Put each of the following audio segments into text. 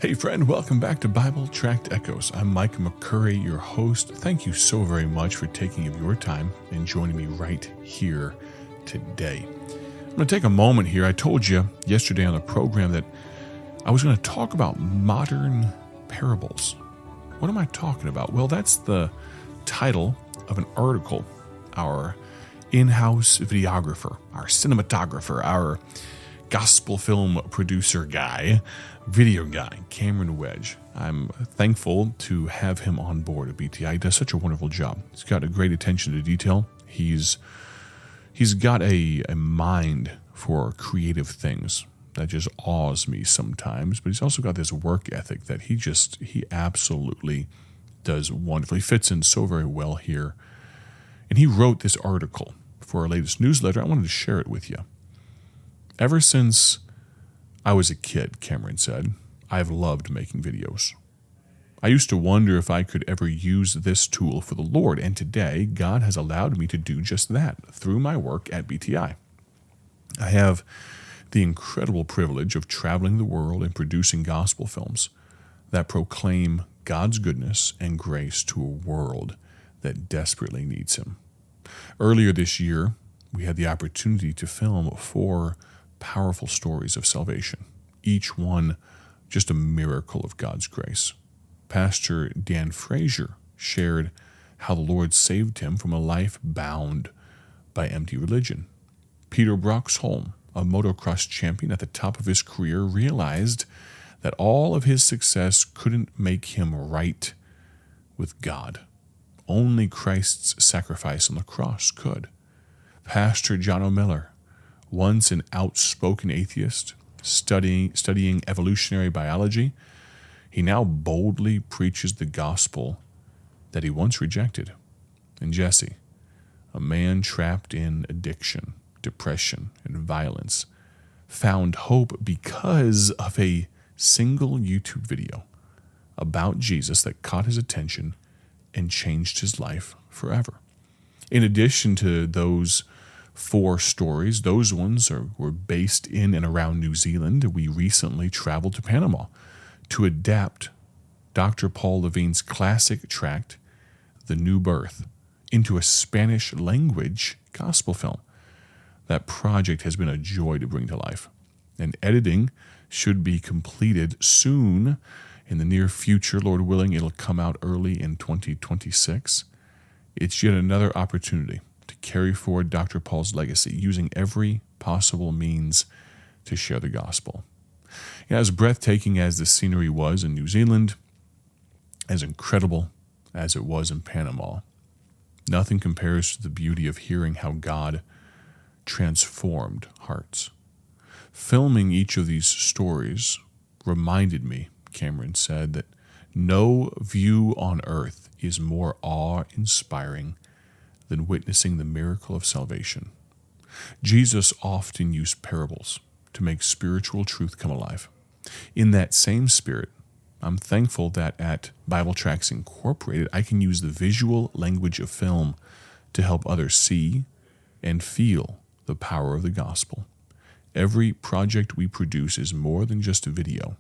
Hey friend, welcome back to Bible Tract Echoes. I'm Mike McCurry, your host. Thank you so very much for taking of your time and joining me right here today. I'm going to take a moment here. I told you yesterday on the program that I was going to talk about modern parables. What am I talking about? Well, that's the title of an article our in-house videographer, our cinematographer, our gospel film producer guy, video guy, Cameron Wedge. I'm thankful to have him on board at BTI. He does such a wonderful job. He's got a great attention to detail. He's got a mind for creative things that just awes me sometimes, but he's also got this work ethic that he absolutely does wonderfully. He fits in so very well here. And he wrote this article for our latest newsletter. I wanted to share it with you. Ever since I was a kid, Cameron said, I've loved making videos. I used to wonder if I could ever use this tool for the Lord, and today God has allowed me to do just that through my work at BTI. I have the incredible privilege of traveling the world and producing gospel films that proclaim God's goodness and grace to a world that desperately needs Him. Earlier this year, we had the opportunity to film 4 powerful stories of salvation, each one just a miracle of God's grace. Pastor Dan Frazier shared how the Lord saved him from a life bound by empty religion. Peter Broxholm, a motocross champion at the top of his career, realized that all of his success couldn't make him right with God. Only Christ's sacrifice on the cross could. Pastor John O'Miller, once an outspoken atheist, studying evolutionary biology, he now boldly preaches the gospel that he once rejected. And Jesse, a man trapped in addiction, depression, and violence, found hope because of a single YouTube video about Jesus that caught his attention and changed his life forever. In addition to those 4 stories, those ones were based in and around New Zealand. We recently traveled to Panama to adapt Dr. Paul Levine's classic tract, The New Birth, into a Spanish language gospel film. That project has been a joy to bring to life, and editing should be completed soon. In the near future, Lord willing, it'll come out early in 2026. It's yet another opportunity to carry forward Dr. Paul's legacy, using every possible means to share the gospel. As breathtaking as the scenery was in New Zealand, as incredible as it was in Panama, nothing compares to the beauty of hearing how God transformed hearts. Filming each of these stories reminded me, Cameron said, that no view on earth is more awe-inspiring than witnessing the miracle of salvation. Jesus often used parables to make spiritual truth come alive. In that same spirit, I'm thankful that at Bible Tracts Incorporated, I can use the visual language of film to help others see and feel the power of the gospel. Every project we produce is more than just a video.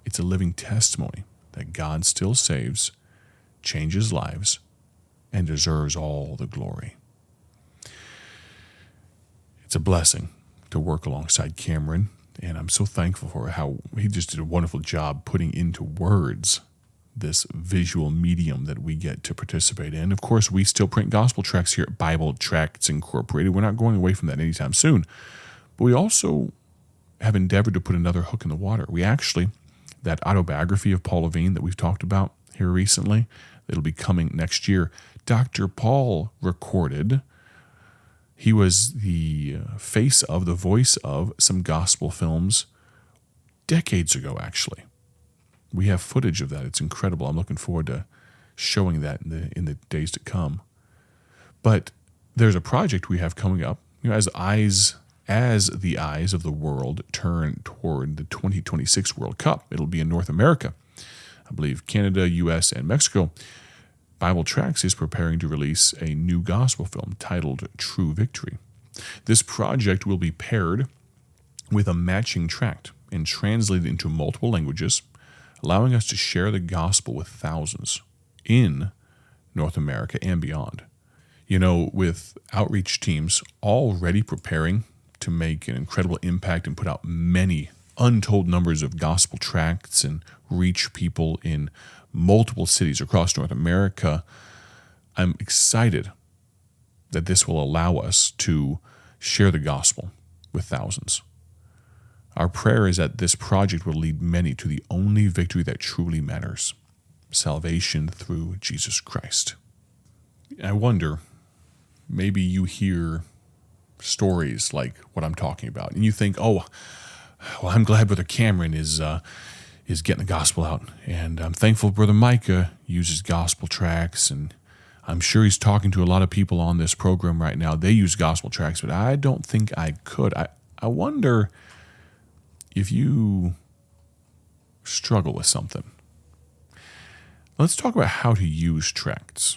It's a living testimony that God still saves, changes lives, and deserves all the glory. It's a blessing to work alongside Cameron, and I'm so thankful for how he just did a wonderful job putting into words this visual medium that we get to participate in. Of course, we still print gospel tracts here at Bible Tracts Incorporated. We're not going away from that anytime soon, but we also have endeavored to put another hook in the water. We actually, that autobiography of Paul Levine that we've talked about here recently, it'll be coming next year. Dr. Paul recorded. He was the voice of some gospel films decades ago, actually. We have footage of that. It's incredible. I'm looking forward to showing that in the days to come. But there's a project we have coming up. As the eyes of the world turn toward the 2026 World Cup, it'll be in North America. I believe Canada, U.S., and Mexico. Bible Tracts is preparing to release a new gospel film titled True Victory. This project will be paired with a matching tract and translated into multiple languages allowing us to share the gospel with thousands in North America and beyond. With outreach teams already preparing to make an incredible impact and put out many untold numbers of gospel tracts and reach people in multiple cities across North America, I'm excited that this will allow us to share the gospel with thousands. Our prayer is that this project will lead many to the only victory that truly matters, salvation through Jesus Christ. I wonder, maybe you hear stories like what I'm talking about, and you think, oh, well, I'm glad Brother Cameron is getting the gospel out, and I'm thankful Brother Micah uses gospel tracts, and I'm sure he's talking to a lot of people on this program right now. They use gospel tracts, but I don't think I could. I wonder if you struggle with something. Let's talk about how to use tracts.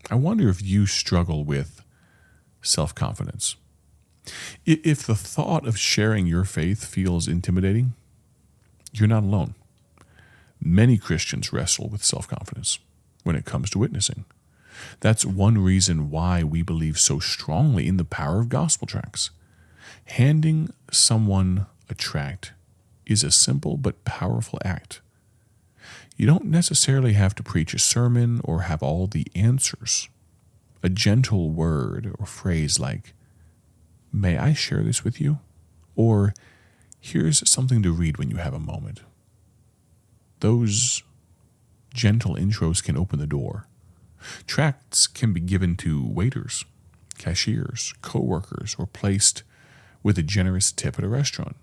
I wonder if you struggle with self-confidence. If the thought of sharing your faith feels intimidating, you're not alone. Many Christians wrestle with self-confidence when it comes to witnessing. That's one reason why we believe so strongly in the power of gospel tracts. Handing someone a tract is a simple but powerful act. You don't necessarily have to preach a sermon or have all the answers. A gentle word or phrase like, "May I share this with you?" Or, "Here's something to read when you have a moment." Those gentle intros can open the door. Tracts can be given to waiters, cashiers, co-workers, or placed with a generous tip at a restaurant.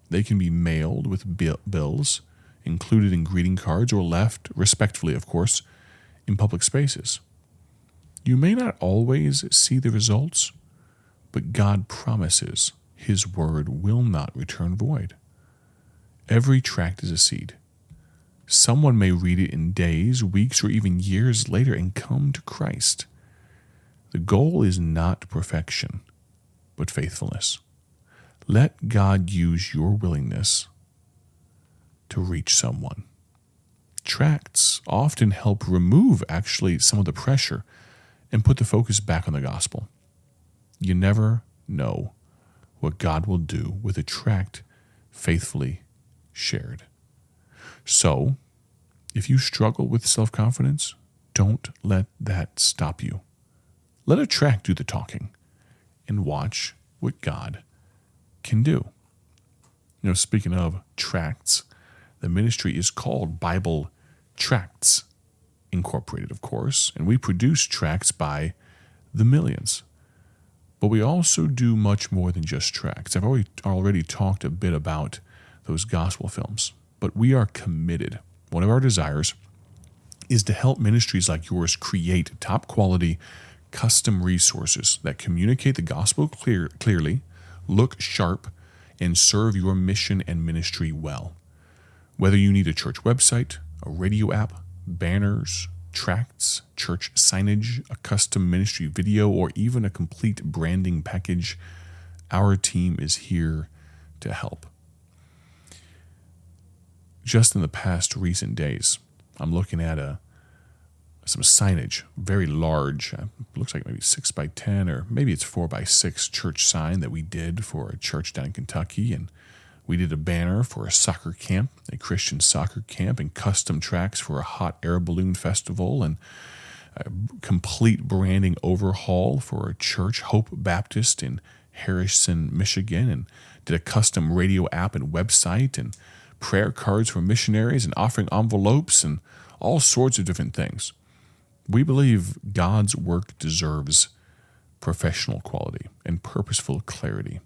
They can be mailed with bills, included in greeting cards, or left, respectfully of course, in public spaces. You may not always see the results, but God promises His word will not return void. Every tract is a seed. Someone may read it in days, weeks, or even years later and come to Christ. The goal is not perfection, but faithfulness. Let God use your willingness to reach someone. Tracts often help remove some of the pressure and put the focus back on the gospel. You never know what God will do with a tract faithfully shared. So, if you struggle with self-confidence, don't let that stop you. Let a tract do the talking and watch what God can do. Speaking of tracts, the ministry is called Bible Tracts Incorporated, of course, and we produce tracts by the millions. But we also do much more than just tracts. I've already talked a bit about those gospel films, but we are committed. One of our desires is to help ministries like yours create top-quality, custom resources that communicate the gospel clearly, look sharp, and serve your mission and ministry well. Whether you need a church website, a radio app, banners, tracts, church signage, a custom ministry video, or even a complete branding package, our team is here to help. Just in the past recent days, I'm looking at some signage, very large, looks like maybe 6x10 or maybe it's 4x6 church sign that we did for a church down in Kentucky, and we did a banner for a soccer camp, a Christian soccer camp, and custom tracts for a hot air balloon festival, and a complete branding overhaul for a church, Hope Baptist in Harrison, Michigan, and did a custom radio app and website, and prayer cards for missionaries, and offering envelopes, and all sorts of different things. We believe God's work deserves professional quality and purposeful clarity.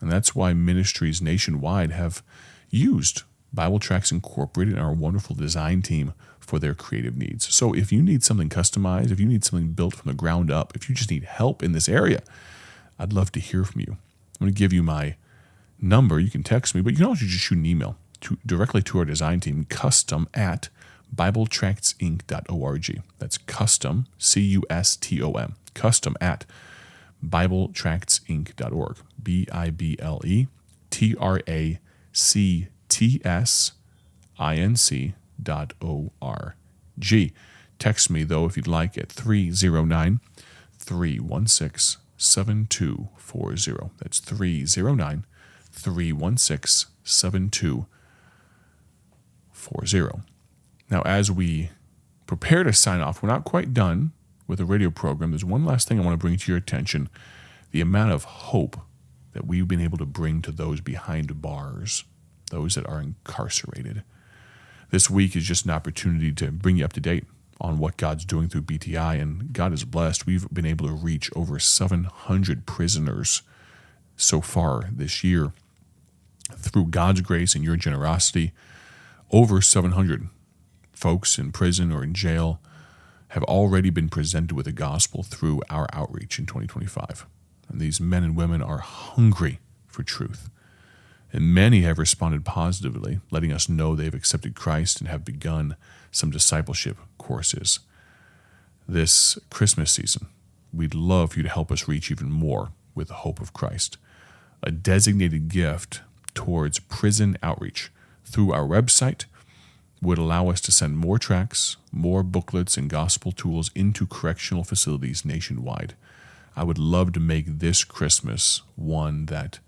And that's why ministries nationwide have used Bible Tracts Incorporated and our wonderful design team for their creative needs. So if you need something customized, if you need something built from the ground up, if you just need help in this area, I'd love to hear from you. I'm going to give you my number. You can text me, but you can also just shoot an email directly to our design team, custom@BibleTractsInc.org. That's custom, C-U-S-T-O-M, custom@BibleTractsInc.org, BibleTractsInc.org. Text me, though, if you'd like, at 309-316-7240. That's 309-316-7240. Now, as we prepare to sign off, we're not quite done with the radio program. There's one last thing I want to bring to your attention: the amount of hope that we've been able to bring to those behind bars, those that are incarcerated. This week is just an opportunity to bring you up to date on what God's doing through BTI, and God is blessed. We've been able to reach over 700 prisoners so far this year. Through God's grace and your generosity, over 700 folks in prison or in jail have already been presented with the gospel through our outreach in 2025. And these men and women are hungry for truth. And many have responded positively, letting us know they've accepted Christ and have begun some discipleship courses. This Christmas season, we'd love for you to help us reach even more with the hope of Christ. A designated gift towards prison outreach through our website would allow us to send more tracts, more booklets, and gospel tools into correctional facilities nationwide. I would love to make this Christmas one that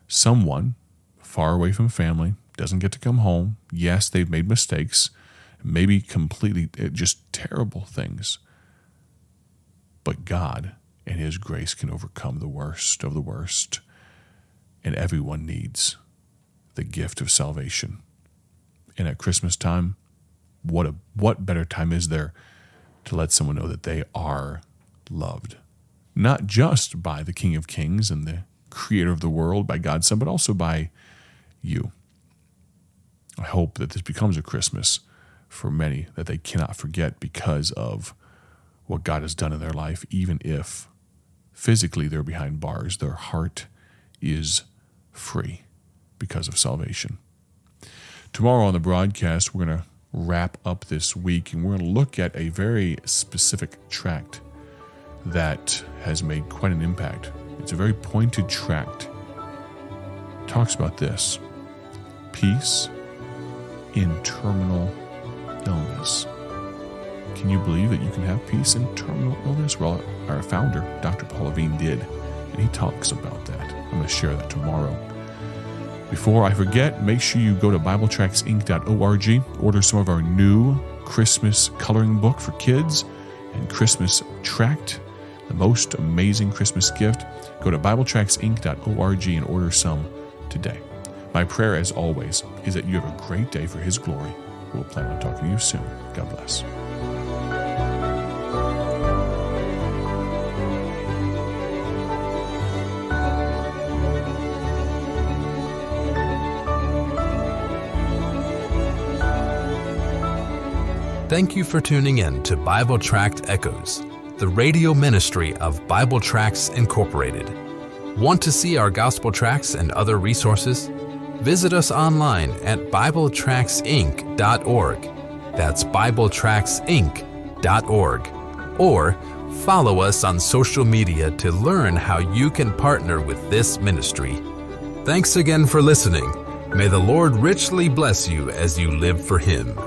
someone far away from family doesn't get to come home. Yes, they've made mistakes, maybe completely just terrible things. But God and His grace can overcome the worst of the worst. And everyone needs the gift of salvation. And at Christmas time, what better time is there to let someone know that they are loved? Not just by the King of Kings and the Creator of the world, by God's Son, but also by you. I hope that this becomes a Christmas for many that they cannot forget because of what God has done in their life, even if physically they're behind bars. Their heart is free because of salvation. Tomorrow on the broadcast, we're going to wrap up this week, and we're going to look at a very specific tract that has made quite an impact. It's a very pointed tract. It talks about this: peace in terminal illness. Can you believe that you can have peace in terminal illness? Well, our founder, Dr. Paul Levine, did, and he talks about that. I'm going to share that tomorrow. Before I forget, make sure you go to BibleTractsInc.org, order some of our new Christmas coloring book for kids and Christmas tract, the most amazing Christmas gift. Go to BibleTractsInc.org and order some today. My prayer, as always, is that you have a great day for His glory. We'll plan on talking to you soon. God bless. Thank you for tuning in to Bible Tract Echoes, the radio ministry of Bible Tracts Incorporated. Want to see our gospel tracts and other resources? Visit us online at BibleTractsInc.org. That's BibleTractsInc.org. Or follow us on social media to learn how you can partner with this ministry. Thanks again for listening. May the Lord richly bless you as you live for Him.